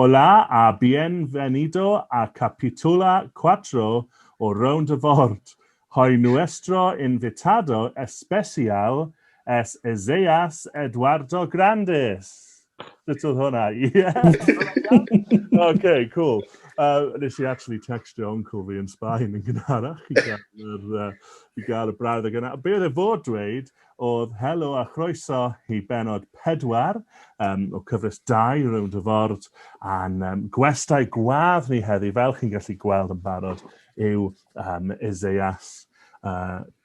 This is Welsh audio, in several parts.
Hola a bienvenido a capítulo 4 o Rownd. Hoy nuestro invitado especial es Isaías Grandis. Sut oedd hwnna? Yeah. Okay, cool. Nes I actually text your uncle fi yn Sbaen yn gynharach i gael y brawddeg yna. Be oedd e fod dweud oedd helo a chroeso i benod 4 o cyfres 2 Rownd a'n gwestau gwadd ni heddi, fel chi'n gallu gweld yn barod, yw Isaías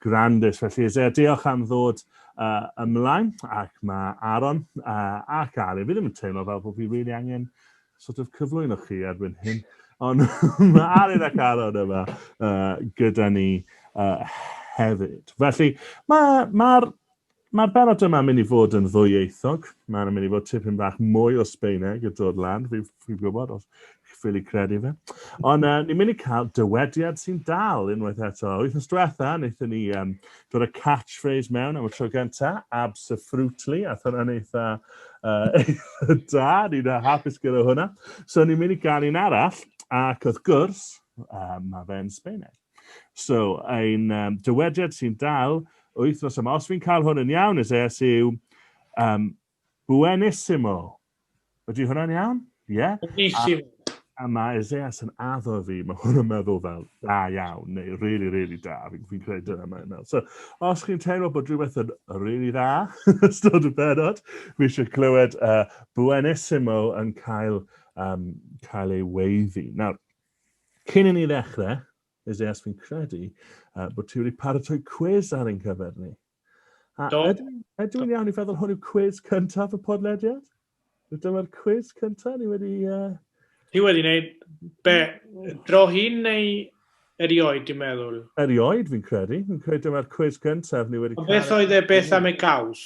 Grandis. Felly, Isaías, diolch am ddod ymlaen, ac mae Aron ac Alun. Fi ddim yn teimlo fel bod fi really angen sort of cyflwyno chi erbyn hyn, ond mae Alun ac Aron yma gyda ni hefyd. Felly, mae'r benod yma mynd i fod yn ddwyieithog. Mae'n mynd i fod tipyn bach mwy o Sbaeneg y dod lan, fi'n gwybod, os chi'n ffili credu fe. Ond ni'n mynd i cael dywediad sy'n dal unwaith eto. Wythnos diwetha, wnaethon ni dod y catchphrase mewn am y tro gynta, absolutely, a thon yn eitha da, ni'n hapus gyda hwnna. So ni'n mynd i gael un arall, ac wrth gwrs, mae fe'n Sbaeneg. So, ein dywediad sy'n dal, wythnos yma, os fi'n cael hwn yn iawn, yw Buenísimo. Ydy hwnna'n iawn? Ie? Buenísimo. A mae Isaías yn addo fi, mae hwn yn meddwl fel da iawn, neu really, really da. Fi'n credu dyna mae'n meddwl. So, os chi'n teimlo bod rhywbeth yn really dda, ystod y benod, fi eisiau clywed Buenísimo yn cael ei weiddi. Nawr, cyn i ni ddechrau, Isaías, fi'n credu bod ti wedi paratoi cwis ar ein cyfer ni. Ydw i'n iawn i feddwl hwn yw cwis cyntaf y podlediad? Dyma'r cwis cyntaf ni wedi... Ti wedi gwneud dro hyn neu erioed, dwi'n meddwl? Erioed, fi'n credu. Fi'n credu dyma'r cwis cyntaf ni wedi... Beth oedd e beth am y caws?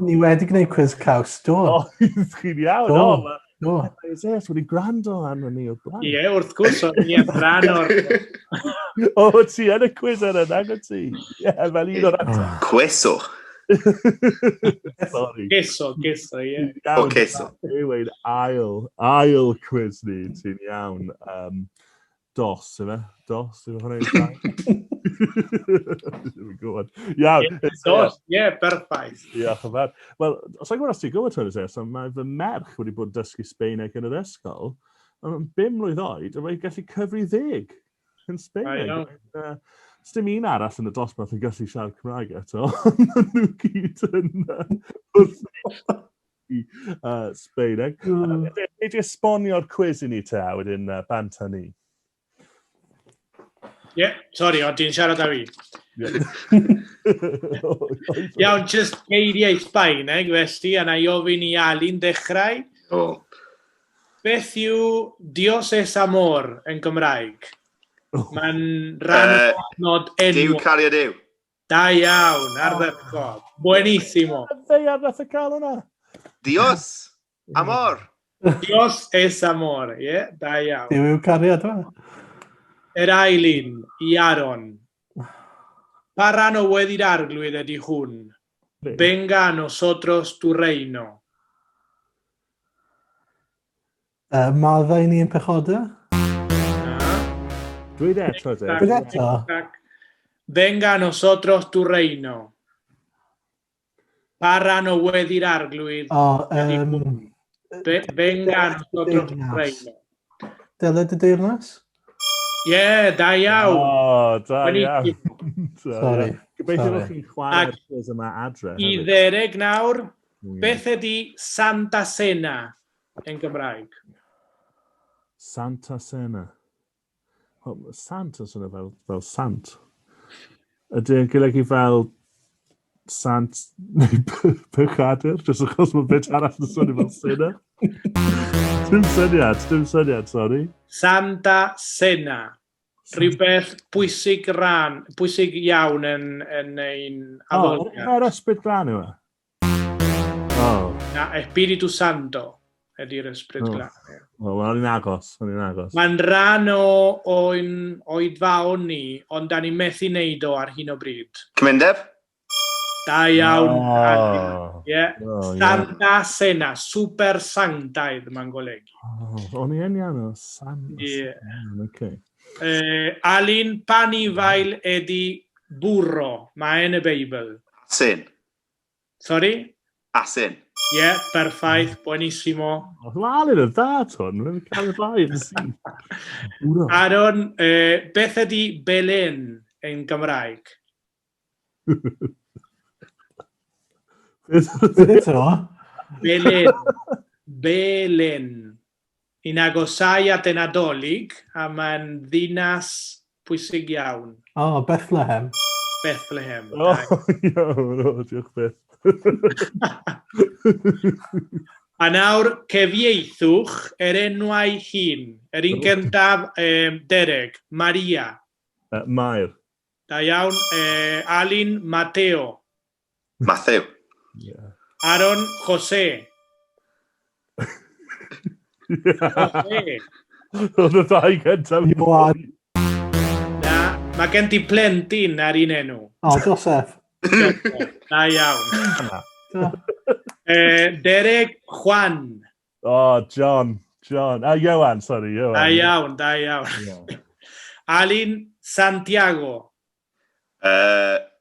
Ni wedi gwneud cwis caws, do. Chi'n iawn, do. Isaías wedi gwrando arno ni o blaen. Ie, wrth gwrs, o'n ni yn rhan o'r... O, ti yn y cwis yna, nag o ti? Ie, fel un o'r ateb. Queso. Sorry. Queso, ie. O, queso. Yw'n ail cwis ni, ti'n iawn. Dos, yma? Dos, yma hwnna'n cael? Iawn. Dos, ie, perffaith. Diolch yn fawr. Wel, os i'n gwybod os ti'n gwybod hwn, Isaías, mae fy merch wedi bod dysgu Sbaeneg yn yr ysgol, ond 5 mlwydd oed, a mae'n gallu cyfri 10 yn Sbaeneg. Sdim un arall yn y dosbarth yn gallu siarad Cymraeg eto, ond nhw gyd yn Sbaeneg. Nid i esbonio'r cwis i ni te, wedyn banta ni. Ie, sori, ond ti'n siarad â fi. Iawn, just geiriau Sbaeneg, felly, a na i ofyn i Alun dechrau. Beth yw Dios es amor yn Gymraeg? Mae'n rhan o nod enw. Dyw cario dyw. Da iawn, ardderchog. Buenísimo. Fe arall y cael hwnna? Dios amor. Dios es amor, ie, da iawn. Dyw yw cariad o. Yr ailun i Aron. Pa rhan o weddi'r arglwydd ydy hwn? Venga a nosotros tu reino. Maddau ni yn pechoda? Dwi eto, de. Dwi eto. Venga a nosotros tu reino. Pa rhan o weddi'r arglwydd ydy hwn? Venga a nosotros tu reino. Dyled y deyrnas? Ie, da iawn. O, da iawn. Sorry. Gobeithio bod chi'n chwarae'r cwis yma adre. I ddereg nawr, beth ydy Santa Cena yn Gymraeg? Santa Cena. Sant yn swnio fel sant. Ydy'n golygu fel sant neu pychadur, jyst achos mae beth arall yn swnio fel Cena. Dim syniad, sori. Santa Cena. Rhywbeth pwysig iawn yn ein addoliad. Yr ysbryd glân yw e? Na, Espiritu Santo ydy'r ysbryd glân. Wel, o'n i'n agos. Mae'n rhan o'i dfaon ni, ond da ni'n methu wneud o ar hyn o bryd. Cymundeb? Da iawn, Alun. Oh. Yeah. Oh, Santa Cena, super sanctaidd mae'n golygu. O'n i yn iawn o Sam. Ie. Okay. Alun, pan i fael ydi burro? Mae yn y Beibl. Asyn. Sorry? Asyn. Yeah, perffaith, buenísimo. Alun yn dda, ton. Mae'n cael y ddau yn sy'n. Aron, beth ydi Belen yn Gymraeg? Beth eto? Belen. Belen. Un agosau at y Nadolig, a mae'n ddinas pwysig iawn. O, Bethlehem. Bethlehem. O, iawn, diolch beth. A nawr, cyfieithwch enwau hun. Un gyntaf, Derek, Maria. Mair. Da iawn, Alun, Mateo. Matthew. Yeah. Aron, Jose. Jose. Oedd y ddau gyntaf. Iwan. Na, mae gen ti plentyn ar un enw. O, Joseph. Da iawn. Derek, Juan. Oh, John. Iowan, sorry, Iowan. Da iawn, da iawn. Yeah. Alun, Santiago.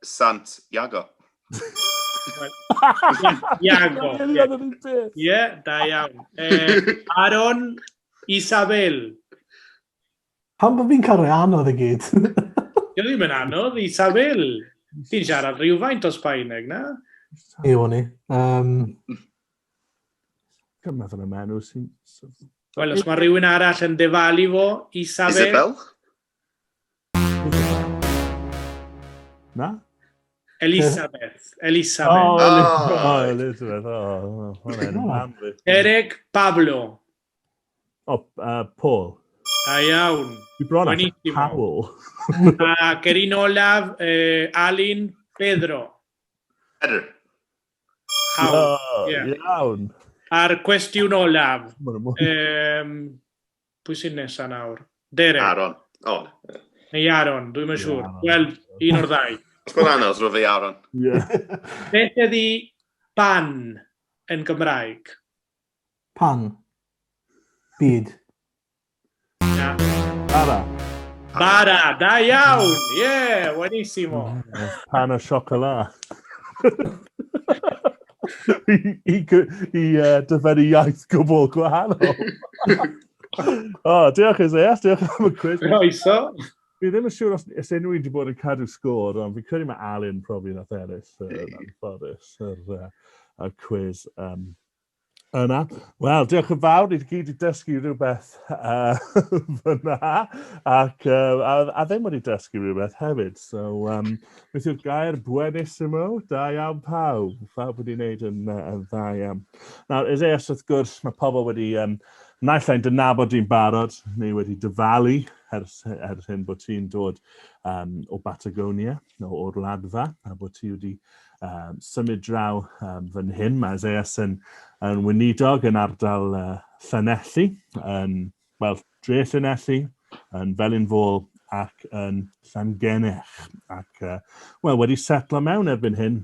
Santiago. Iago. Ie, da iawn. Aron, Isabel. Pam bod fi'n cael ei anodd i gyd? Dio ddim yn anodd, Isabel. Ti'n siarad rhywfaint o Sbaeneg, na? Iwan ni. Dwi'n meddwl y menw sy'n... Wel, os mae rhywun arall yn defalu fo, Isabel. Isabel. Na? Elisabeth. Oh, Elizabeth. Oh, hwnna'n Derek, Pablo. Paul. Da iawn. Dwi bron at Buenísimo. Powell. Ac un olaf, Alun, Pedro. Pedro. Iawn. A'r cwestiwn olaf. Aron. Pwy sy'n nesaf nawr? Derek. Aron. O. Neu Aron, dwi'n yn siŵr. Wel, un o'r ddau. Os mae'n anodd, rwy'n fi Aron. Beth ydi ban yn Gymraeg? Pan. Byd. Na. Bara. Da iawn! Yeah, buenísimo. Pan o siocola. I dyfennu iaith gwbl gwahanol. Diolch Isaías, diolch am y quiz. Croeso. Fi ddim yn siŵr os unrhyw wedi bod yn cadw sgôr, ond fi'n credu mae Alun probably nath ennill yn ffodus y quiz yna. Wel, diolch yn fawr, ni gyd i dysgu rhywbeth fyna, ac a ddim wedi dysgu rhywbeth hefyd. So, beth yw'r gair Buenísimo? Da iawn pawb. Pawb wedi wneud yn dda iawn. Nawr, Isaías, wrth gwrs, mae pobl wedi naill ai'n dynabod i'n barod, neu wedi dyfalu ers hyn bod ti'n dod o Patagonia, o'r Wladfa, a bod ti wedi symud draw fan hyn. Mae Isaías yn weinidog yn ardal Llanelli, dre Llanelli, yn Felinfôl ac yn Llangenech. Ac, wedi setlo mewn erbyn hyn,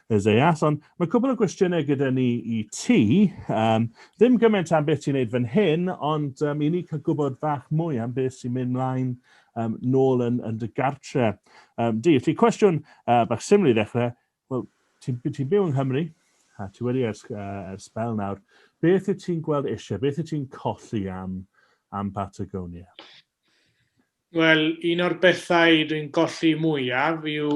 Isaías, ond mae cwbl o gwestiynau gyda ni i ti. Ddim gymaint am beth ti'n neud fan hyn, ond i ni cael gwybod bach mwy am beth sy'n mynd mlaen nôl yn dy gartre. Ti cwestiwn bach syml i ddechrau, ti'n byw yng Nghymru, a ti wedi ers spel nawr. Beth yw ti'n gweld eisiau? Beth yw ti'n colli am Patagonia? Wel, un o'r bethau dwi'n golli mwyaf yw,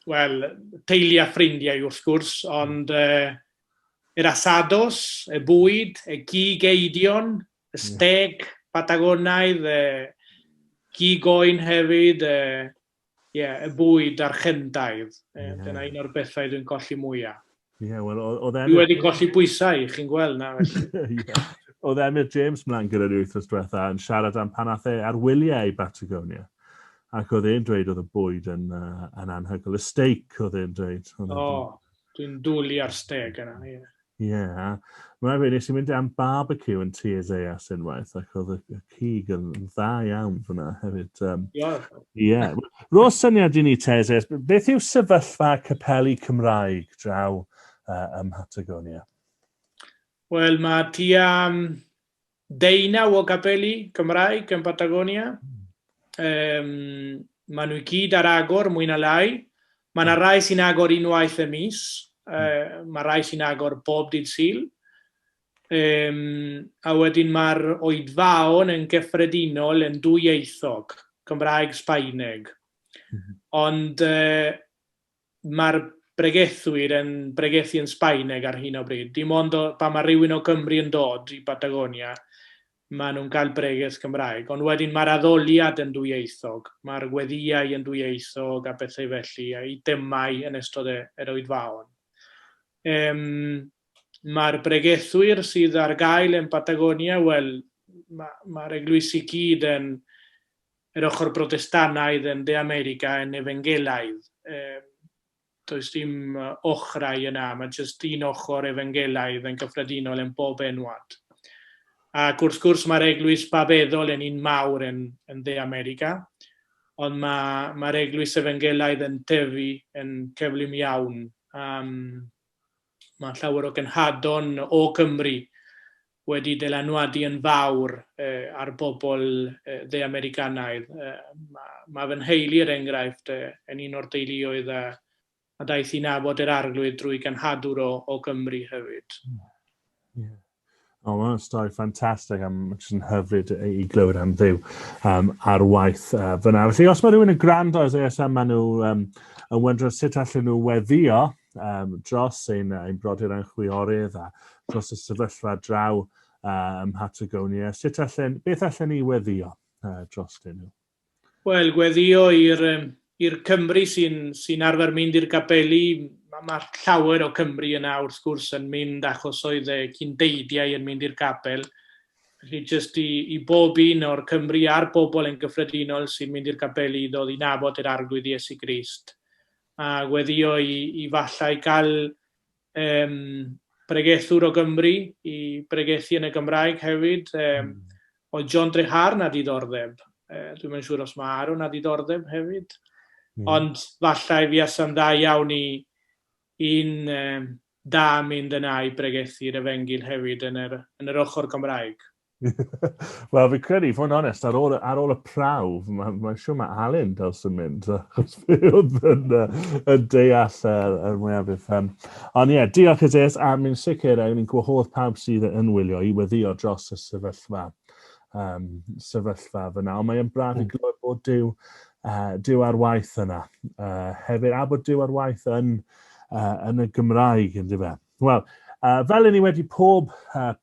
teulu a ffrindiau wrth gwrs, ond yr asados, y bwyd, y gigeidion, y steg Patagonaidd, y gigoen hefyd, y bwyd a'r chyndaidd. Dyna un o'r bethau dwi'n colli mwyaf. Dwi wedi colli bwysau, chi'n gweld na. Oedd Emyr James mlaen gyda'r wythnos diwetha yn siarad am pan ath ar wyliau i Patagonia. Ac oedd e'n dweud oedd y bwyd yn anhygoel. Y steak oedd e'n dweud. Dwi'n dwlu ar steg yna. Ie. Mae'n rhaid, nes i mynd am barbecue yn tu Isaías unwaith, ac oedd y cig yn dda iawn fyna hefyd. Ie. Ros syniad i ni te, Isaías, beth yw sefyllfa capeli Cymraeg draw ym Patagonia? Wel, mae tua 19 o capeli Cymraeg yn Patagonia. Maen nhw gyd ar agor, mwy na lai. Mae yna rai sy'n agor unwaith y mis. Mae rai sy'n agor bob dydd Sul. A wedyn mae'r oedfaon yn gyffredinol yn dwyieithog, Cymraeg Sbaeneg. Ond mae'r bregethwyr yn bregethu yn Sbaeneg ar hyn o bryd. Dim ond pan mae rhywun o Gymru yn dod i Patagonia, maen nhw'n cael bregeth Cymraeg. Ond wedyn mae'r addoliad yn dwyieithog. Mae'r gweddiau yn dwyieithog a bethau felly, a eitemau yn ystod yr oedfaon. Mae'r bregethwyr sydd ar gael yn Patagonia, wel, mae'r eglwysi gyd yn yr ochr Protestanaidd yn De America yn Efengelaidd. Does dim ochrau yna, mae jyst un ochr Efengelaidd yn gyffredinol yn bob enwad. Ac wrth gwrs mae'r eglwys babeddol yn un mawr yn De America, ond mae'r eglwys Efengelaidd yn tyfu yn cyflym iawn. Mae llawer o gynhadon o Cymru wedi dylanwadu yn fawr ar bobl De Americanaidd. Mae fy nheulu'r enghraifft yn un o'r deuluoedd a daeth i nabod yr arglwydd drwy gynhadwr o Gymru hefyd. Mae'n stori ffantastig am yn hyfryd i glywed am ddiw ar waith fyna. Felly, os mae rhywun yn gwrando, am maen nhw yn wyndro sut allan nhw weddio dros ein brodyr yn chwiorydd a dros y sefyllfa draw ym Patagonia, beth allan ni weddio dros nhw? Wel, gweddio i'r Cymru sy'n arfer mynd i'r capeli. Mae llawer o Cymru yna wrth gwrs yn mynd achos oedd cyndeidiau yn mynd i'r capel. Felly jyst i bob un o'r Cymru a'r bobl yn gyffredinol sy'n mynd i'r capeli ddod i nabod yr arglwydd Iesu Grist. A weddio i fallai cael bregethwr o Gymru i bregethu yn y Gymraeg hefyd. O John Treharne a diddordeb. Dwi'n mynd siŵr os mae Aron a diddordeb hefyd. Ond fallai fi asam dda iawn i un da mynd yna i bregethu'r efengil hefyd yn yr ochr Gymraeg. Wel, fi credu, fod yn onest, ar ôl y prawf, mae'n siŵr mae Alun dylsyn mynd, achos fi oedd yn deall yr mwyafrif. Ond ie, diolch Isaías, a mi'n sicr, ni'n gwahodd pawb sydd yn wylio i weddio dros y sefyllfa fyna. Ond mae'n braf i glywed bod Dyw ar waith yna. Hefyd, a bod Dyw ar waith yn y Gymraeg, yn dyfa. Wel, fel ni wedi pob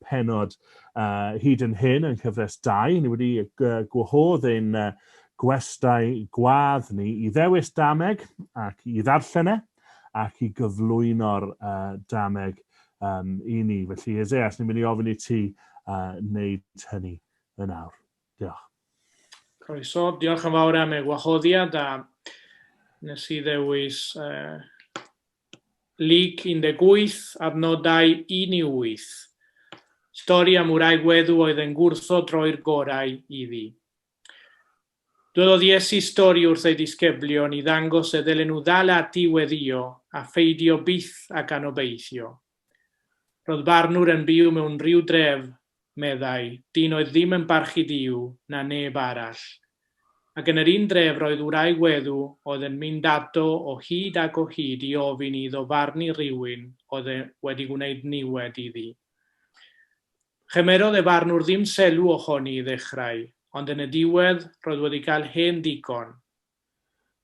penod hyd yn hyn yn cyfres 2, ni wedi gwahodd ein gwestai gwadd ni i ddewis dameg ac i ddarllen ac i gyflwyno'r dameg i ni. Felly, Isaías, ni'n mynd i ofyn i ti wneud hynny yn awr. Diolch. Croeso, diolch yn fawr am y gwahoddiad a nes i ddewis Lyg 18, adnodau 1 i 8. Stori am wraig weddw oedd yn gwrthod droi'r gorau iddi. Dylodd Iesu stori wrth ei disgyblion i ddangos y ddylen nhw ddal ati weddio a pheidio byth ac anobeithio. Roedd barnwr yn byw mewn rhyw dref, meddai, dyn oedd ddim yn barchu Duw na neb arall. Ac yn yr un dref roedd wraig weddw oedd yn mynd ato o hyd ac o hyd i ofyn i ddofarnu rhywun oedd wedi gwneud niwed iddi. Chymerodd y barnwr ddim selw ohoni i ddechrau, ond yn y diwedd roedd wedi cael hen ddigon.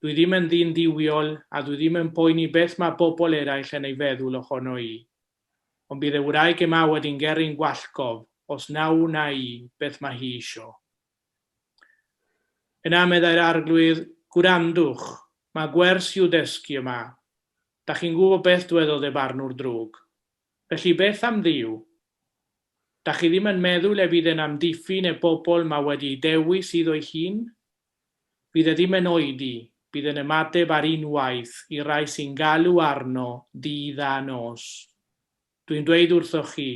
Dwi ddim yn ddyn diwiol a dwi ddim yn poeni beth mae bobl eraill yn ei feddwl ohono i. Ond bydd y wraig yma wedi'n gerddi'n gwallgof, os naw na i beth mae hi isio. Yna meddai'r arglwydd, gwrandwch, mae gwers i'w dysgu yma. Da chi'n gwybod beth dwedodd y barnwr drwg. Felly beth am Dduw? Da chi ddim yn meddwl e bydd yn amddiffyn y bobl mae wedi dewis iddo'i hun? Bydd e ddim yn oedi, bydd yn ymateb ar unwaith i rai sy'n galw arno dydd a nos. Dwi'n dweud wrthoch chi,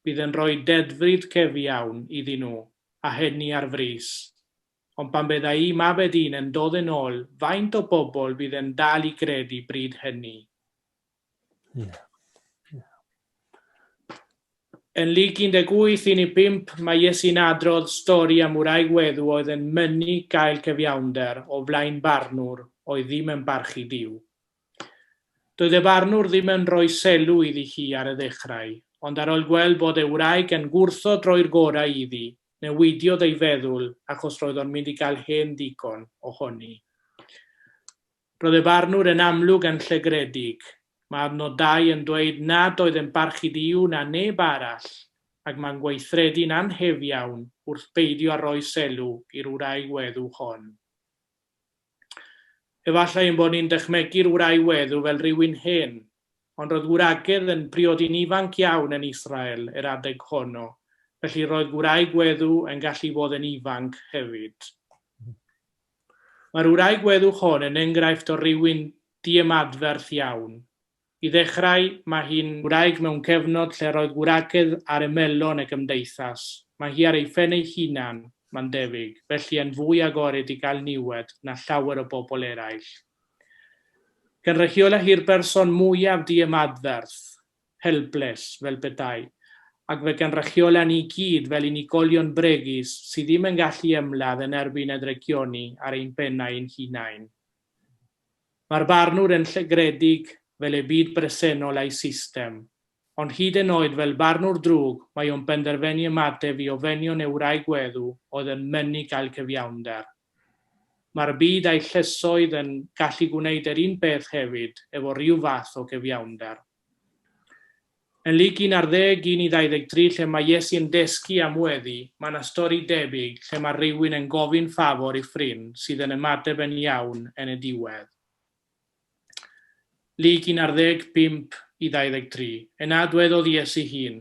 bydd yn rhoi dedfryd cefiawn iddyn nhw, a hynny ar frys. Ond pan bydda I mab dyn yn dod yn ôl, faint o bobl bydd yn dal I credu bryd hynny. Yn Lug 18:5, mae Iesu'n adrodd stori am wraig weddw oedd yn mynnu gael cyfiawnder o flaen barnwr oedd ddim yn barchu Duw. Doedd y barnwr ddim yn rhoi selw iddi hi ar y ddechrau, ond ar ôl gweld bod y wraig yn gwrthod roi'r gorau iddi, newidiodd ei feddwl achos roedd o'n mynd I gael hen ddigon ohoni. Roedd y barnwr yn amlwg yn llygredig. Mae adnod 2 yn dweud nad oedd yn barchu Duw na neb arall, ac mae'n gweithredu'n anhefiawn wrth beidio a roi selw i'r wraig weddw hon. Efallai ein bod ni'n dychmegu'r wraig weddw fel rhywun hen, ond roedd wragedd yn priodyn ifanc iawn yn Israel yr adeg honno, felly roedd wraig weddw yn gallu bod yn ifanc hefyd. Mae'r wraig weddw hon yn enghraifft o rhywun diemadferth iawn. I ddechrau, mae hi'n wraig mewn cefnod lle roedd wragedd ar y melon y gymdeithas. Mae hi ar ei phen ei hunan, mae'n debyg, felly yn fwy agored I gael niwed na llawer o bobl eraill. Cynrychiola hi'r berson mwyaf diemadferth, helpless fel petai, ac fe cynrychiola ni gyd fel unigolion bregus sydd ddim yn gallu ymladd yn erbyn edrygioni ar ein pennau ein hunain. Mae'r barnwr yn llygredig fel y byd bresennol a'i system, ond hyd yn oed fel barnwr drwg mae o'n penderfynu ymateb I ofynion y wraig weddw oedd yn mynnu gael cyfiawnder. Mae'r byd a'i llysoedd yn gallu gwneud yr un peth hefyd efo rhyw fath o cyfiawnder. Yn Lug 11:1-23 lle mae Iesu'n dysgu am weddi, mae yna stori debyg lle mae rhywun yn gofyn ffafor I ffrind sydd yn ymateb yn iawn yn y diwedd. Lug 11:5-23. Yna dwedodd Iesu hun,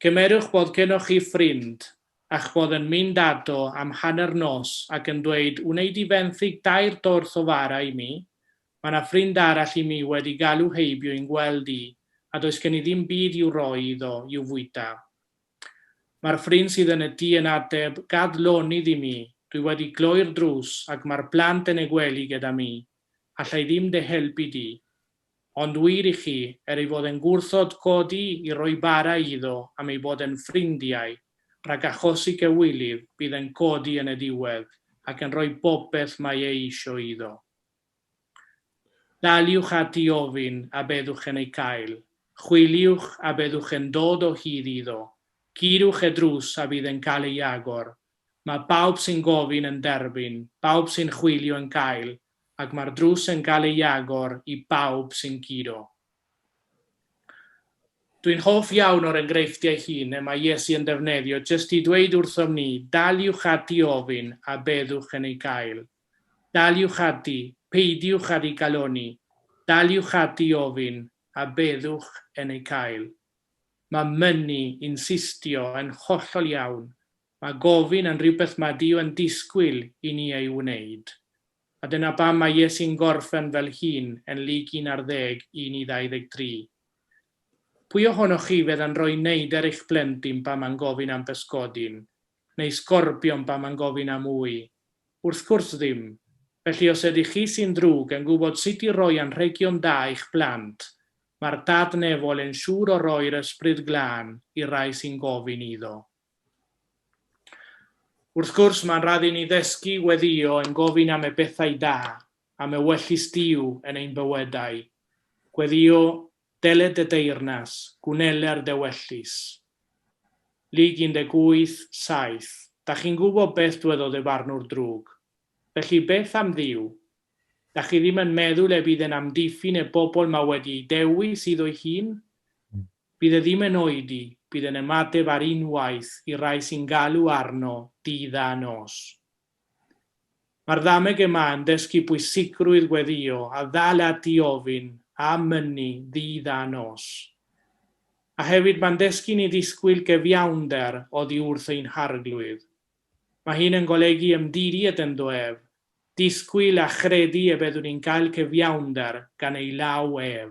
cymerwch bod genoch chi ffrind, a'ch bod yn mynd ato am hanner nos ac yn dweud, wneud I fenthyg 2 dorth o fara I mi, mae yna ffrind arall I mi wedi galw heibio i'n gweld I, a does gen I ddim byd i'w roi iddo i'w fwyta. Mae'r ffrind sydd yn y tŷ yn ateb, gad lonydd I mi, dwi wedi gloi'r drws ac mae'r plant yn y gwely gyda mi, allai ddim dy helpu di. Ond wir I chi, ei fod yn gwrthod codi I roi bara iddo am ei bod yn ffrindiau, rhag achosi cywilydd bydd yn codi yn y diwedd ac yn rhoi bopeth mae eisio iddo. Daliwch ati ofyn a beddwch yn ei cael. Chwiliwch a beddwch yn dod o hyd iddo. Cirwch y drws a bydd yn cael ei agor. Mae bawb sy'n gofyn yn derbyn, bawb sy'n chwilio yn cael, ac mae'r drws yn cael ei agor I bawb sy'n curo. Dwi'n hoff iawn o'r enghreifftiau hun y mae Iesu yn defnyddio jyst I dweud wrthom ni, daliwch ati ofyn a beddwch yn ei cael. Daliwch ati, peidiwch ar ei galoni, daliwch ati ofyn a beddwch yn ei cael. Mae mynnu, insistio yn hollol iawn. Mae gofyn yn rhywbeth mae Duw yn disgwyl I ni ei wneud. A dyna pam mae Iesu'n gorffen fel hun yn Lug 11:1-23. Pwy ohonoch chi fydd yn rhoi neidr eich blentyn pam mae'n gofyn am pysgodyn, neu sgorpion pam mae'n gofyn am wy? Wrth gwrs ddim. Felly os ydych chi sy'n drwg yn gwybod sut I roi anrhegion da i'ch blant, mae'r dad nefol yn siŵr o roi'r ysbryd glân I rai sy'n gofyn iddo. Wrth gwrs mae'n radd I ni ddysgu weddio yn gofyn am y bethau da, am y wellus Duw yn ein bywydau. Gweddio deled y deyrnas, gwneler dy wellus. Lug 18:7. Da chi'n gwybod beth dwedodd y barnwr drwg. Felly beth am Dduw? Da chi ddim yn meddwl e bydd yn amddiffyn y bobl mae wedi ei dewis iddo'i hun? Bydd e ddim yn oedi, bydd yn ymateb ar unwaith I rai sy'n galw arno dydd a nos. Mae'r ddameg yma yn dysgu pwysigrwydd gweddio a ddal ati ofyn a mynnu dydd a nos. A hefyd mae'n dysgu ni ddisgwyl gyfiawnder oddi wrth ein harglwydd. Mae hyn yn golygu ymddiried yn doef, disgwyl a chredu y byddwn ni'n cael cyfiawnder gan ei law ef.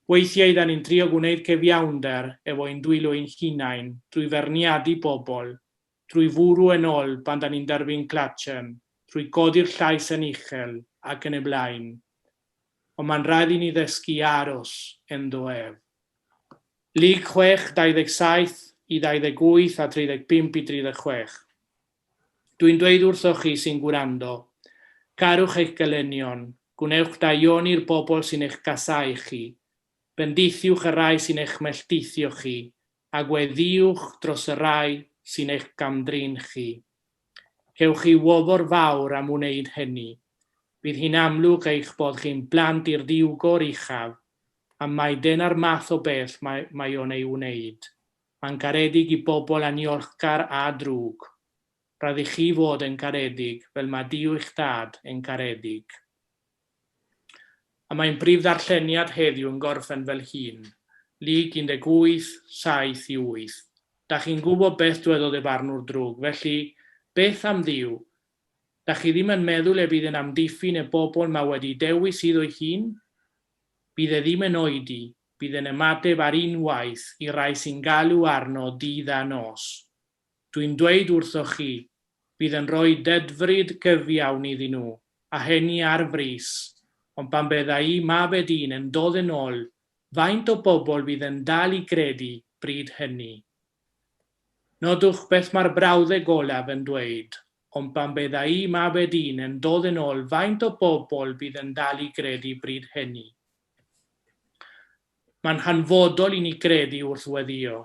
Weithiau da ni'n trio gwneud cyfiawnder efo ein dwylo ein hunain, drwy ferniadu bobl, drwy fwrw yn ôl pan da ni'n derbyn clatchen, drwy godi'r llais yn uchel ac yn y blaen. Ond mae'n rhaid i ni ddysgu aros yn ddoef. Lyg 6, 27 i 28 a 35 i 36. Dwi'n dweud wrthoch chi sy'n gwrando, carwch eich gelynion, gwnewch daion i'r bobl sy'n eich gasau chi, bendithiwch y rai sy'n eich melltithio chi, a gweddiwch dros y rai sy'n eich gamdrin chi. Cewch chi wofr fawr am wneud hynny. Bydd hi'n amlwg eich bod chi'n blant i'r diwgor uchaf, a mae dyna'r math o beth mae o'n ei wneud. Mae'n garedig i bobl aniolchgar a drwg. Roedd i chi fod yn caredig fel mae Duw eich dad yn caredig. A mae'n brif ddarlleniad heddiw yn gorffen fel hyn. Lyg 18, 7 i 8. Da chi'n gwybod beth dwedodd y barnwr drwg, felly beth am Dduw? Da chi ddim yn meddwl e bydd yn amddiffyn y bobl mae wedi dewis iddo'i hun? Bydd e ddim yn oedi, bydd yn ymateb ar unwaith i rai sy'n galw arno dydd a nos. Dwi'n dweud wrthoch chi, bydd yn rhoi dedfryd gyfiawn iddyn nhw, a hynny ar frys, ond pan bydda i mab y dyn yn dod yn ôl, faint o bobl bydd yn dal i gredu bryd hynny. Nodwch beth mae'r brawddeg olaf yn dweud, ond pan bydda i mab y dyn yn dod yn ôl, faint o bobl bydd yn dal i gredu bryd hynny. Mae'n hanfodol i ni gredu wrth weddio,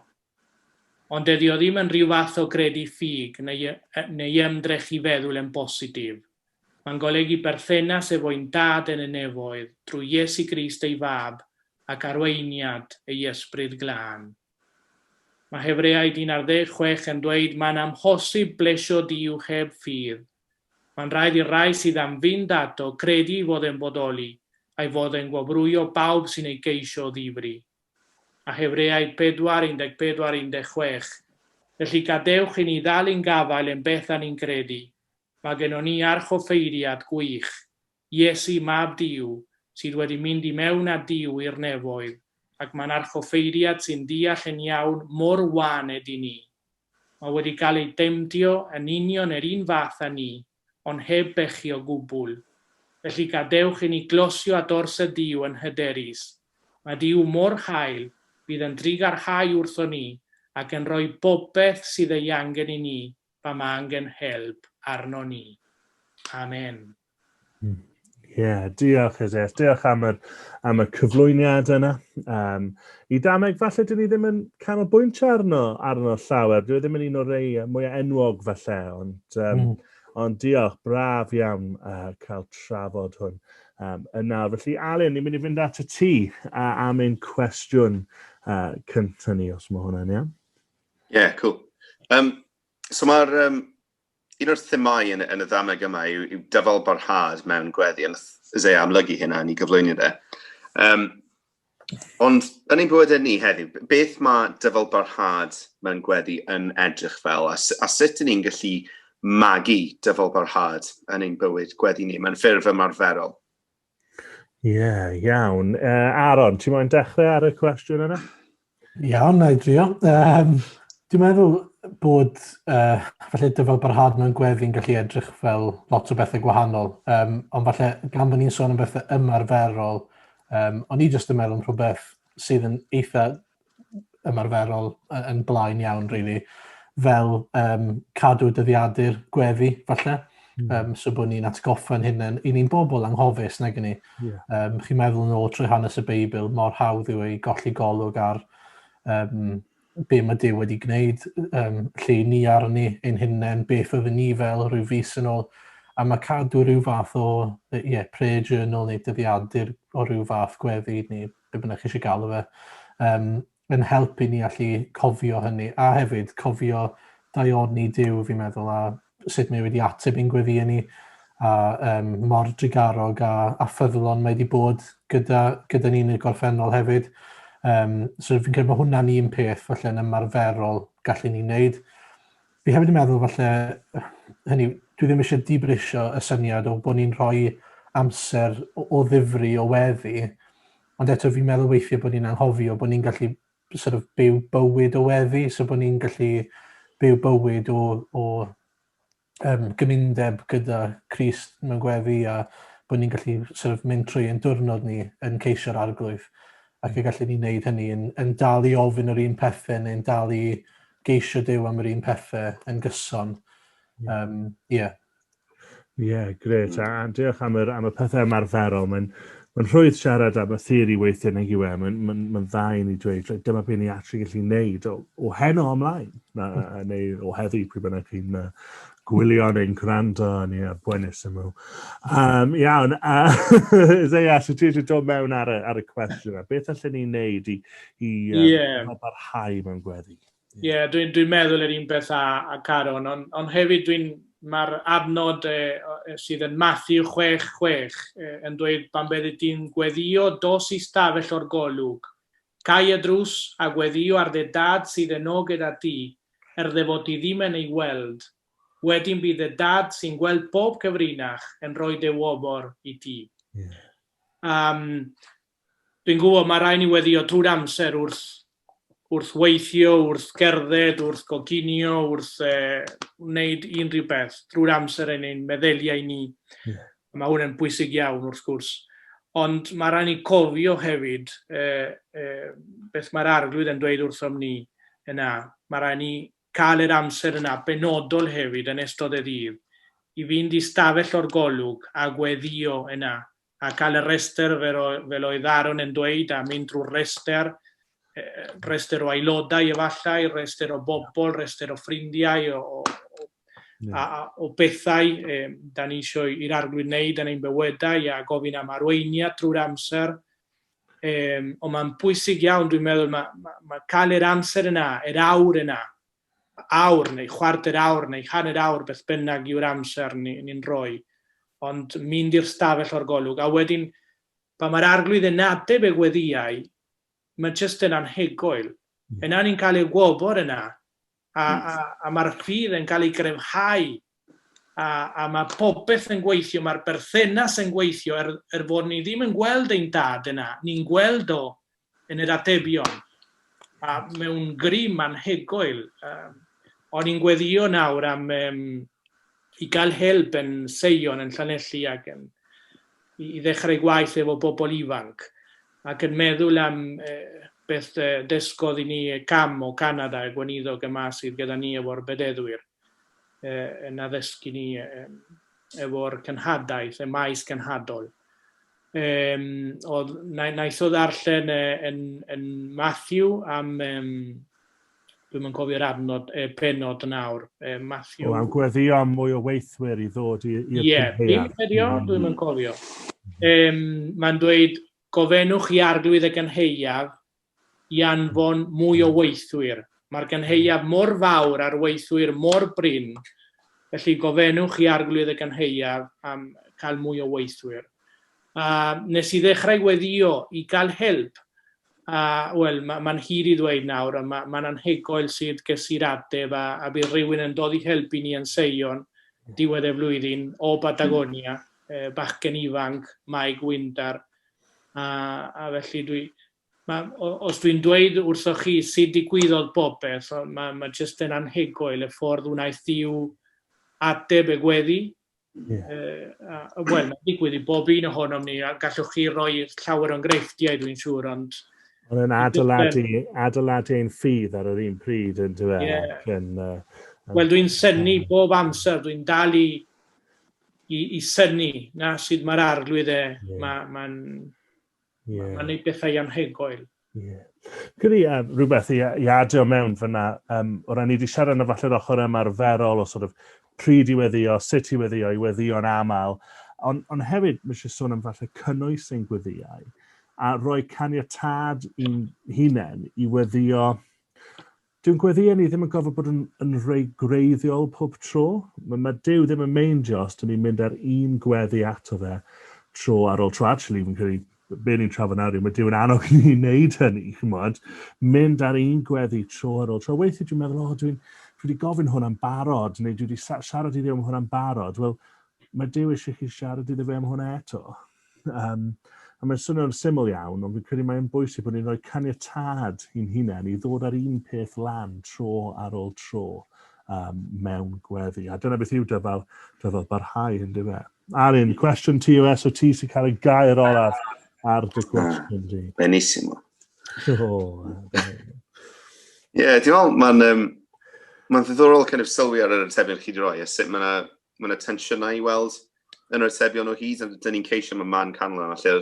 ond dydy o ddim yn rhyw fath o gredu ffug neu ymdrech i feddwl yn bositif. Mae'n golygu perthynas efo'n dad yn y nefoedd drwy Iesu Grist ei fab ac arweiniad ei ysbryd glân. Mae Hebreau 11:6 yn dweud mae'n amhosib blesio Duw heb ffydd. Mae'n rhaid i'r rai sydd am fynd ato credu fod yn bodoli a'i fod yn gwobrwyo bawb sy'n ei geisio ddifri. A Hebreau 4:14-16. Felly gadewch i ni ddal i'n gafael yn beth a ni'n credu. Mae gennym ni archoffeiriad gwych, Iesu mab Duw, sydd wedi mynd i mewn â Duw i'r nefoedd, ac mae'n archoffeiriad sy'n deall yn iawn mor wan ydy ni. Mae wedi cael ei demtio yn union yr un fath â ni, ond heb bechu o gwbl. Felly gadewch i ni glosio at ors y Duw yn hyderus. Mae Duw mor hael, bydd yn drigarhau wrtho ni, ac yn rhoi bopeth sydd ei angen i ni, pa mae angen help arno ni. Amen. Diolch Isaías. Diolch am y cyflwyniad yna. I dameg, falle dyn ni ddim yn canolbwyntio arno llawer. Dwi ddim yn un o'r rei mwyaf enwog falle, ond diolch, braf iawn cael trafod hwn. Yna, felly Alun, ni'n mynd i fynd at y ti am ein cwestiwn cyntaf ni, os mae hwnna'n iawn. Cool. So mae'r un o'r themau yn y ddameg yma yw dyfalbarhau mewn gweddi, yn Isaías amlygu hynna yn ei gyflwyno de. Ond yn ein bywyd ni heddiw, beth mae dyfalbarhau mewn gweddi yn edrych fel, a sut ni'n gallu magu dyfalbarhau yn ein bywyd gweddi ni? Mae'n ffurf ymarferol. Iawn. Aron, ti'n moyn dechrau ar y cwestiwn yna? Iawn, na i drio. Dwi'n meddwl bod falle dyfalbarhau mewn gweddi'n gallu edrych fel lot o bethau gwahanol, ond falle gan bod ni'n sôn am bethau ymarferol, ond ni jyst yn meddwl am rhywbeth sydd yn eitha ymarferol yn blaen iawn, really, fel cadw dyddiadur gweddi, falle. So bod ni'n atgoffa'n hynny, i ni'n bobl anghofus nag ni. Chi'n meddwl yn ôl trwy hanes y Beibl, mor hawdd yw ei golli golwg ar be mae Duw wedi gwneud, lle ni arni ein hunain, beth oedd ni fel rhyw fus yn ôl, a mae cadw rhyw fath o pre-journal neu dyddiadur o rhyw fath gweddi, neu be bynnag chi eisiau galw fe, yn helpu ni allu cofio hynny, a hefyd cofio daioni Duw, fi'n meddwl, a sut mae wedi ateb i'n gweddi ni, a mor drigarog a ffyddlon mae wedi bod gyda ni'n y gorffennol hefyd. So fi'n credu bod hwnna'n un peth falle yn ymarferol gallu ni'n neud. Fi hefyd yn meddwl falle, dwi ddim eisiau dibrisio y syniad o bod ni'n rhoi amser o ddifri o weddi, Ond eto fi'n meddwl weithiau bod ni'n anghofio bod ni'n gallu sort of byw bywyd o weddi, so bod ni'n gallu byw bywyd o gymundeb gyda Crist mewn gweddi a bod ni'n gallu sort of mynd trwy ein diwrnod ni yn ceisio'r arglwydd. Ac y gallu ni wneud hynny yn dal i ofyn yr un pethau neu'n dal i geisio Duw am yr un pethau yn gyson. Gret. A diolch am y pethau ymarferol. Mae'n rhwydd siarad am y theori weithiau neu yw e. Mae'n dda i ni dweud, dyma beth ni actually gallu gwneud o heno ymlaen. Neu o heddi pryd bynnag chi'n gwylio neu'n gwrando ni ar Buenísimo. Iawn, Isaías, ti eisiau dod mewn ar y cwestiwn yna. Beth allan ni'n neud i barhau mewn gweddi? Dwi'n meddwl yr un beth a Aron, ond hefyd mae'r adnod sydd yn Matthew 6:6 yn dweud pan bydde ti'n gweddio dos i stafell o'r golwg, cau y drws a gweddio ar dy dad sydd yno gyda ti, fod ti ddim yn ei weld. Wedyn bydd y dad sy'n gweld bob cyfrinach yn rhoi dy wobor i ti. Dwi'n gwybod mae rhaid ni weddio trwy'r amser wrth weithio, wrth gerdded, wrth goginio, wrth wneud unrhyw beth trwy'r amser yn ein meddyliau ni. Mae hwnna'n bwysig iawn wrth gwrs. Ond mae rhaid ni cofio hefyd beth mae'r arglwydd yn dweud wrthom ni yna. Mae rhaid ni cael yr amser yna benodol hefyd yn ystod y ddydd i fynd i stafell o'r golwg a gweddio yna a cael y rester fel oedd Aron yn dweud a mynd drwy'r rester o aelodau efallai, rester o bobl, rester o ffrindiau, o bethau da ni eisiau i'r arglwydd wneud yn ein bywydau a gofyn am arweiniad trwy'r amser. Ond mae'n bwysig iawn, dwi'n meddwl, mae cael yr amser yna, yr awr yna, awr neu chwarter awr neu hanner awr beth bynnag yw'r amser ni'n rhoi. Ond mynd i'r stafell o'r golwg. A wedyn, pan mae'r arglwydd yn ateb y gweddiau, mae jyst yn anhygoel. Yna ni'n cael ei gwobor yna. A mae'r ffydd yn cael ei grefhau. A mae popeth yn gweithio, mae'r berthynas yn gweithio, fod ni ddim yn gweld ein dad yna. Ni'n gweld o yn yr atebion. A mewn grym anhygoel. O'n i'n gweddio nawr am i gael help yn Seion, yn Llanelli, ac i ddechrau gwaith efo bobl ifanc. Ac yn meddwl am beth dysgodd i ni cam o Canada, y gweinidog yma sydd gyda ni efo'r bededdwyr, yn addysgu ni efo'r cynhadaeth, y maes cynhadol. Naeth o ddarllen yn Matthew am, dwi'n yn cofio'r adnod, penod nawr, Matthew. Am gweddio am mwy o weithwyr i ddod i'r cynheiaf. Dwi'n yn cofio. Mae'n dweud, gofennwch i arglwydd y gynheiaf i anfon mwy o weithwyr. Mae'r gynheiaf mor fawr a'r weithwyr mor Bryn, felly gofennwch i arglwydd y gynheiaf am cael mwy o weithwyr. Nes i ddechrau gweddio i gael help. Mae'n hir i ddweud nawr, mae'n anhygoel sydd gysir ateb a bydd rhywun yn dod i helpu ni yn Seion diwedd y flwyddyn o Patagonia, bachgen ifanc, Mae Gwyndar. A felly os dwi'n dweud wrthoch chi sydd digwyddodd popeth, mae jyst yn anhygoel y ffordd wnaeth Dduw ateb y gweddi. Mae'n digwydd i bob un ohonom ni, a gallwch chi roi llawer o'n greiftiau dwi'n siŵr, ond... Ond yn adeiladu ein ffydd ar yr un pryd yn dweud. Wel, dwi'n synnu bob amser, dwi'n dal i synnu na sydd mae'r arglwydd Mae'n neud bethau anhygoel. Gyda rhywbeth i adio mewn fyna, o ran ni wedi siarad yna falle'r ochr ymarferol o sort of pryd i weddio, sut i weddio, i weddio'n aml, ond hefyd, mae eisiau sôn am falle cynnwys ein gweddiau, a rhoi caniatad i'n hunain i weddio. Dwi'n gweddio ni ddim yn gofod bod yn rhai greiddiol pob tro. Mae Duw ddim yn meindio os dyn ni'n mynd ar un gweddi ato fe tro ar ôl tro. Actually, fi'n credu, be ni'n trafod nawr, mae Duw yn annog ni wneud hynny, chymod, mynd ar un gweddi tro ar ôl tro. Weithio dwi'n meddwl, dwi wedi gofyn hwn am barod, neu dwi wedi siarad i ddim am hwn am barod. Wel, mae Duw eisiau chi siarad iddo fe am hwnna eto. A mae'n swnio'n syml iawn, ond fi'n credu mae'n bwysig bod ni'n rhoi caniatad i'n hunain i ddod ar un peth lan tro ar ôl tro mewn gweddi. A dyna beth yw dyfalbarhau yn dweud. Aron, cwestiwn ti o ti sy'n cael ei gair olaf ar dy gwestiwn di. Buenísimo. Ie, dwi'n meddwl, mae'n ddiddorol kind of sylwi ar yr atebion chi wedi rhoi, a sut mae'n tensiynau i weld yn yr atebion o hyd, a dyn ni'n ceisio am y man canol yna, lle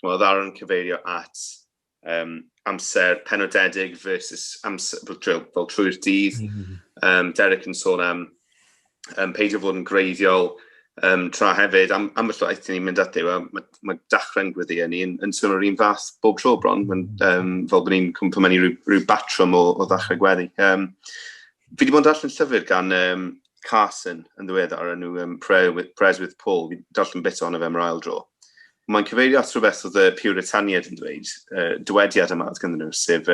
oedd Aron cyfeirio at amser penodedig versus amser fel trwy'r dydd. Derek yn sôn am peidio fod yn greiddiol tra hefyd. Am y llwaith ni'n mynd at yw, mae dachrau'n gweddi yn sôn o'r un fath bob tro bron, fel bod ni'n cwmpa mewn i rhyw batrwm o ddechrau gweddi. Fi wedi bod yn darllen llyfr gan Carson yn ddiweddar enw Prayers with Paul. Fi wedi darllen bit o'n efo am yr ail dro. Mae'n cyfeirio at rhywbeth oedd y Puritaniaid yn dweud, dywediad yma oedd ganddyn nhw, sef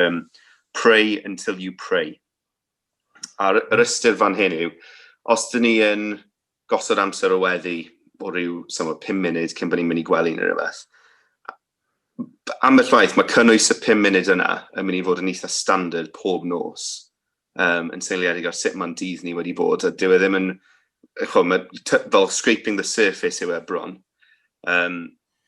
pray until you pray. A'r ystyr fan hyn yw, os dyn ni yn gosod amser o weddi o ryw 5 munud cyn bod ni'n mynd i gwely neu rhywbeth, am y llaeth, mae cynnwys y 5 munud yna yn mynd i fod yn eitha standard pob nos, yn seiliedig ar sut mae'n dydd ni wedi bod, a dyw e ddim yn, fel scraping the surface yw e bron.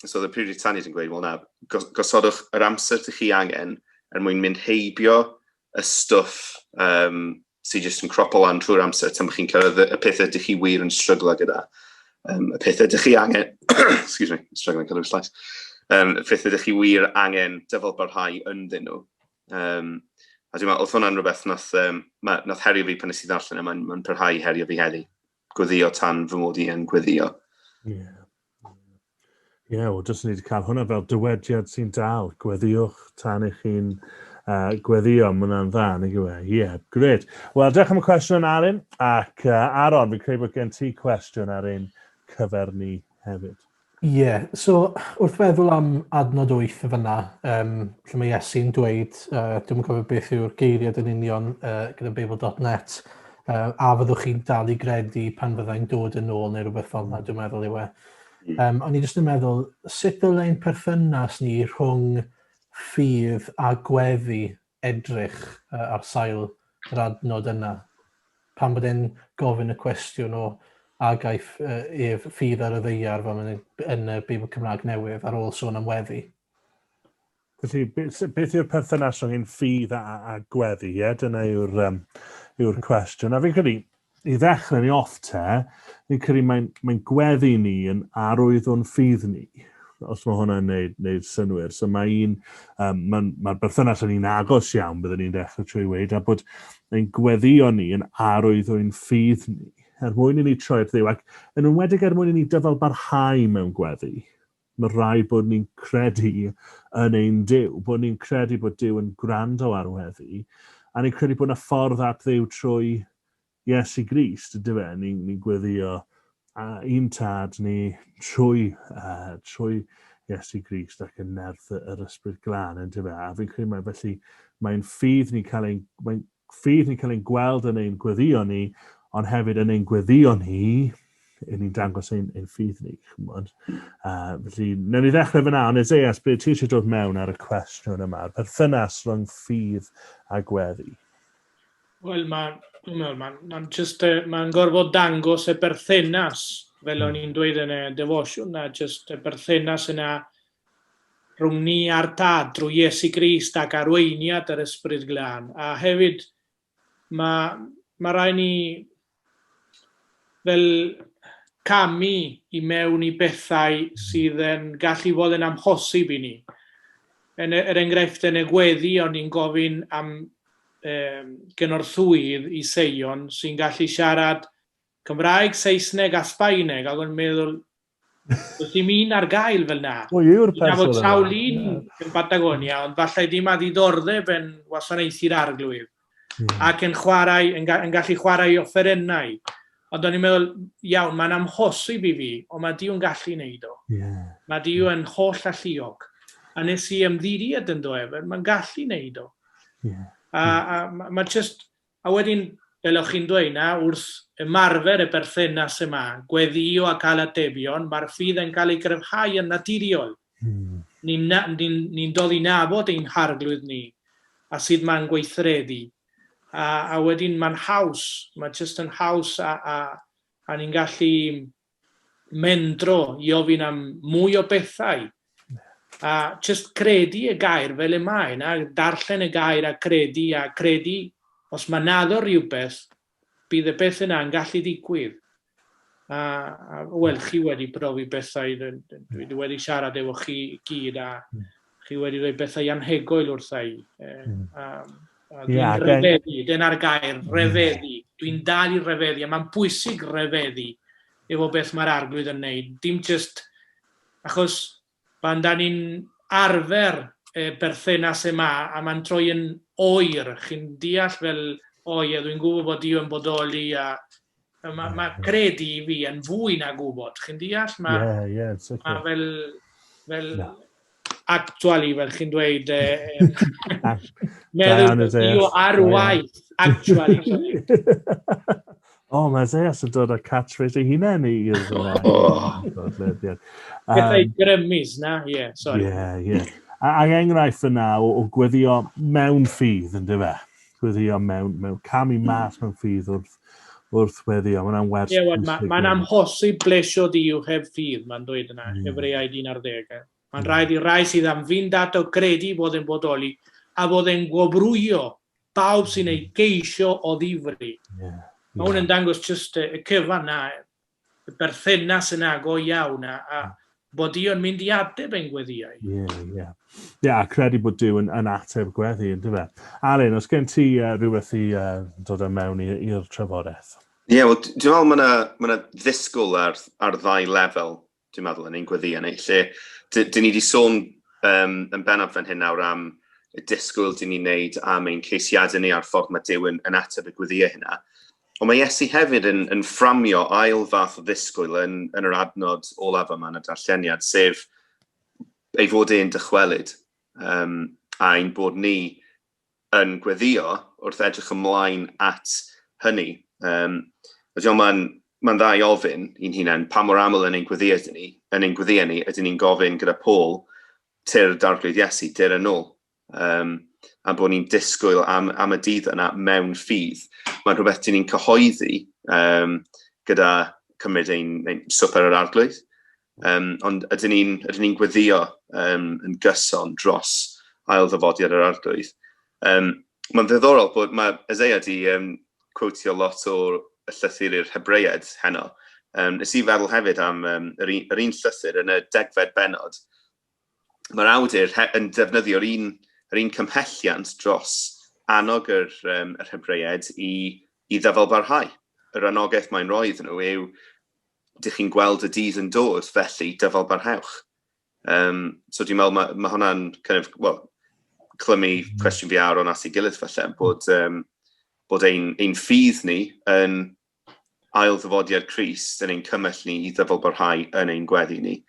So the Puritaniaid yn gweud, wel na, gosodwch yr amser ydych chi angen mwyn mynd heibio y stwff sy'n jyst yn cropo lan trwy'r amser tan bod chi'n cyrraedd y pethau ydych chi wir yn stryglo gyda. Y pethau ydych chi angen, excuse me, struggling cyrraedd y llais. Y pethau ydych chi wir angen dyfalbarhau ynddyn nhw. A dwi'n meddwl, oedd hwnna'n rhywbeth nath herio fi pan nes i ddarllen, mae'n parhau herio fi heddi. Gweddio tan fy mod i yn gweddio. Ie, wel, jyst ni wedi cael hwnna fel dywediad sy'n dal. Gweddiwch tan eich chi'n gweddio, mae hwnna'n dda, neu gwe. Ie, gred. Wel, diolch am y cwestiwn, Aron. Ac Aron, fi'n credu bod gen ti cwestiwn ar ein cyfer ni hefyd. Ie, so wrth feddwl am adnod 8 y fyna, lle mae Iesu'n dweud, dwi'n cofio beth yw'r geiriad yn union gyda Bible.net, a fyddwch chi'n dal i gredu pan fyddai'n dod yn ôl neu rhywbeth fel yna, dwi'n meddwl yw e. O'n i jyst yn meddwl, sut dylai'n perthynas ni rhwng ffydd a gweddi edrych ar sail yr adnod yna? Pan bod e'n gofyn y cwestiwn o agaeth ef ffydd ar y ddeiar fel yn y Beibl Cymraeg newydd ar ôl sôn am weddi. Felly, beth yw'r perthynas rhwng ffydd a gweddi? Dyna yw'r cwestiwn. A fi'n credu, i ddechrau ni off fi'n credu mae'n gweddi ni yn arwydd o'n ffydd ni, os mae hwnna'n neud synwyr. So mae'r berthynas yn un agos iawn byddwn ni'n dechrau trwy weid, a bod ein gweddio ni yn arwydd o'n ffydd ni, mwyn i ni troi'r ddiw, ac yn enwedig mwyn i ni dyfalbarhau mewn gweddi. Mae rai bod ni'n credu yn ein Duw, bod ni'n credu bod Duw yn gwrando ar weddi, a ni'n credu bod yna ffordd at Dduw trwy Iesu Grist, ydw e, ni'n gweddio un tad ni trwy Iesu Grist ac yn nerth yr ysbryd glân, ydw e. A fi'n credu felly mae'n ffydd ni'n cael ein gweld yn ein gweddio ni, ond hefyd yn ein gweddio ni, ni'n dangos ein ffydd ni. Felly, newn ni ddechrau fyna, ond Isaías, beth ti eisiau dod mewn ar y cwestiwn yma, perthynas rhwng ffydd a gweddi? Wel, mae'n gorfod dangos y berthynas, fel o'n i'n dweud yn y defosiwn, na just y berthynas yna rhwng ni a'r Dad drwy Iesu Grist ac arweiniad yr ysbryd glân. A hefyd, mae rai ni fel camu i mewn i bethau sydd yn gallu fod yn amhosib i ni. Yr enghraifft yn y gweddi, o'n i'n gofyn am gynorthwydd i Seion sy'n gallu siarad Cymraeg, Saesneg a Sbaeneg, ac o'n meddwl, does dim un ar gael fel na. Yw'r person yna. Trawlun yn Patagonia, ond falle dim a ddiddordeb yn wasanaethu'r arglwydd. Ac yn gallu chwarae offerennau. Ond o'n i'n meddwl, iawn, mae'n amhosib i fi, ond mae Duw'n gallu wneud o. Mae Duw yn holl alluog. A nes i ymddiried yn dweud, mae'n gallu wneud o. A wedyn, fel o'ch chi'n dweud na, wrth ymarfer y berthynas yma, gweddio a cael atebion, mae'r ffydd yn cael ei gryfhau yn naturiol. ni'n dod i nabod ein harglwydd ni, a sydd mae'n gweithredu. A wedyn mae'n haws, mae'n just yn haws a ni'n gallu mendro i ofyn am mwy o bethau. A just credu y gair fel y mae'n, a darllen y gair a credu, os mae'n naddo rhywbeth, bydd y beth yna'n gallu digwydd. Wel, chi wedi profi bethau, dwi wedi siarad efo chi gyd, a chi wedi rhoi bethau anhygoel wrthai. Dwi'n rhyfeddu, dyna'r gair, rhyfeddu. Dwi'n dal i rhyfeddu, a mae'n bwysig rhyfeddu efo beth mae'r arglwydd yn neud. Dim just, achos pan da ni'n arfer berthynas yma, a mae'n troi yn oer, chi'n deall fel oer, dwi'n gwybod bod Dio yn bodoli, a mae credu i fi yn fwy na gwybod, chi'n deall? Mae fel actually, fel chi'n dweud, meddwl Dio ar waith, actually. Mae Isaías yn dod â catchphrase ei hunain i Bethau grymus na, sorry. A enghraifft yna o gweddio mewn ffydd, yn dyfa? Gweddio mewn camu mas mewn ffydd wrth weddio, mae'n wers pwysig. Mae'n amhosib blesio Dio heb ffydd, mae'n dweud yna, Hebreau 11. Mae'n rhaid i rai sydd am fynd at o credu bod yn bodoli, a bod yn gwobrwyo bawb sy'n ei geisio o ddifri. Mae hwn yn dangos just y cyfan na, y berthynas yna go iawn, a bod Dio'n mynd i ateb ein gweddiau. A credu bod Dio yn ateb gweddi, yn dyfa. Aron, os gen ti rhywbeth i dod â mewn i'r trafodaeth? Wel, dwi'n meddwl mae ddisgwyl ar ddau lefel, dwi'n meddwl, yn ein gweddiau ni, lle dyn ni wedi sôn yn bennaf fan hyn nawr am y disgwyl dyn ni'n neud am ein ceisiadau ni ar ffordd mae Dio yn ateb y gweddiau hynna. Ond mae Iesu hefyd yn fframio ail fath o ddisgwyl yn yr adnod olaf yma yn y darlleniad, sef ei fod e'n dychwelyd, a ein bod ni yn gweddio wrth edrych ymlaen at hynny. Mae'n dda i ofyn i'n hunain pa mor aml yn ein gweddiau ni, ydyn ni'n gofyn gyda Paul tir darglwydd Iesu, tir yn ôl, a bod ni'n disgwyl am y dydd yna mewn ffydd. Mae'n rhywbeth dyn ni'n cyhoeddi gyda cymryd ein swper yr arglwydd, ond ydyn ni'n gweddio yn gyson dros ail ddyfodiad yr arglwydd. Mae'n ddiddorol bod mae Isaías di quotio lot o'r llythyr i'r Hebreaid heno. Nes i feddwl hefyd am yr un llythyr yn y 10fed bennod. Mae'r awdur yn defnyddio'r un cymhelliant dros annog yr Hebreaid i ddyfalbarhau. Yr anogaeth mae'n rhoi iddyn nhw yw, dych chi'n gweld y dydd yn dod, felly dyfalbarhewch. So dwi'n meddwl mae hwnna'n clymu cwestiwn fi Aron at ei gilydd falle, bod ein ffydd ni yn ail ddyfodiad Crist yn ein cymell ni i ddyfalbarhau yn ein gweddi ni,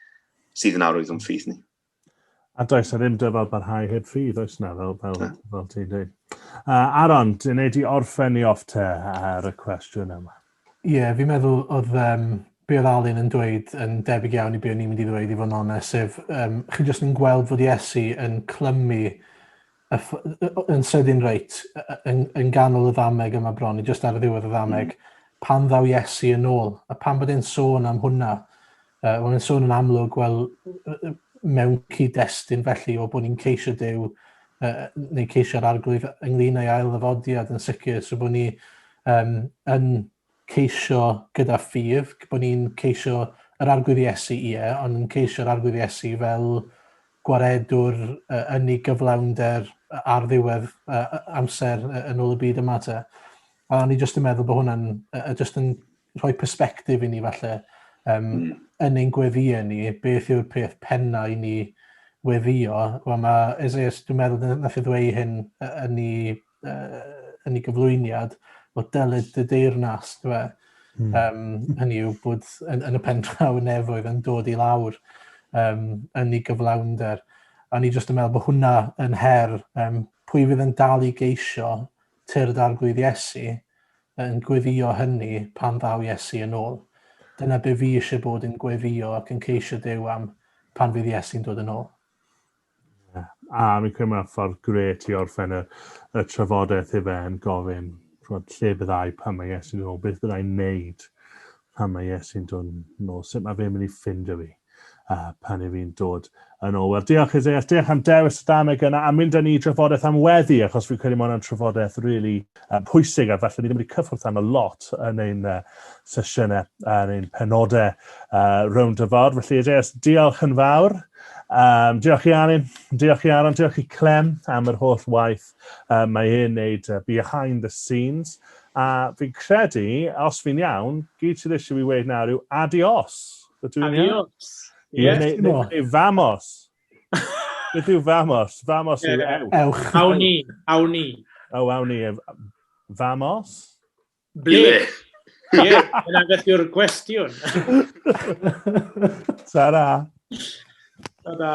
sydd yn arwydd o'n ffydd ni. A does na ddim dyfalbarhau heb ffydd, oes na, fel ti'n dweud. Aron, dyn ni wedi orffen i off te ar y cwestiwn yma. Fi'n meddwl oedd be oedd Alun yn dweud yn debyg iawn i be o'n i'n mynd i ddweud i fod yn onest, sef chi jyst yn gweld fod Iesu yn clymu yn sydyn reit yn ganol y ddameg yma bron, just ar y ddiwedd y ddameg, pan ddaw Iesu yn ôl, a pan bod e'n sôn am hwnna, bod e'n sôn yn amlwg, mewn cyd-destun felly, o bod ni'n ceisio Duw, neu ceisio'r arglwydd ynglyn â'i ail ddyfodiad yn sicr, so bod ni yn ceisio gyda ffydd, bod ni'n ceisio yr arglwydd Iesu ond yn ceisio'r arglwydd Iesu fel gwaredwr yn ei gyflawnder ar ddiwedd amser yn ôl y byd yma te. A ni jyst yn meddwl bod hwnna'n jyst yn rhoi persbectif i ni falle yn ein gweddiau ni, beth yw'r peth penna i ni weddio. Mae Isaías, dwi'n meddwl nath i ddweud hyn yn ei gyflwyniad, o dylid y deyrnas, hynny yw bod yn y pen draw y nefoedd yn dod i lawr yn ei gyflawnder. A ni jyst yn meddwl bod hwnna yn her, pwy fydd yn dal i geisio tyrd arglwydd Iesu yn gweddio hynny pan ddaw Iesu yn ôl. Dyna be fi eisiau bod yn gweddio ac yn ceisio Duw am pan fydd Iesu'n dod yn ôl. A mi'n credu mae'n ffordd gret i orffen y trafodaeth i fe yn gofyn lle byddai pan mae Iesu'n dod, beth byddai'n neud pan mae Iesu'n dod nôl, sut mae fe'n mynd i ffindio fi pan i fi'n dod yn ôl. Wel, diolch Isaías, diolch am dewis y dameg yna, a mynd â ni trafodaeth am weddi, achos fi'n credu mae'n trafodaeth really pwysig, a falle ni ddim wedi cyffwrdd am y lot yn ein sesiynau, yn ein penodau rownd y ford. Felly, Isaías, diolch yn fawr. Diolch i Aron, diolch i Clem am yr holl waith mae e'n neud behind the scenes. A fi'n credu, os fi'n iawn, gyd sydd eisiau fi weid nawr yw adios. Adios. Yes. Neu vamos. Beth yw vamos? Vamos yw Ewch. Awn ni. O, awn ni. Vamos? Ble. Ie, yna beth yw'r gwestiwn. Ta-ra. Ta-da.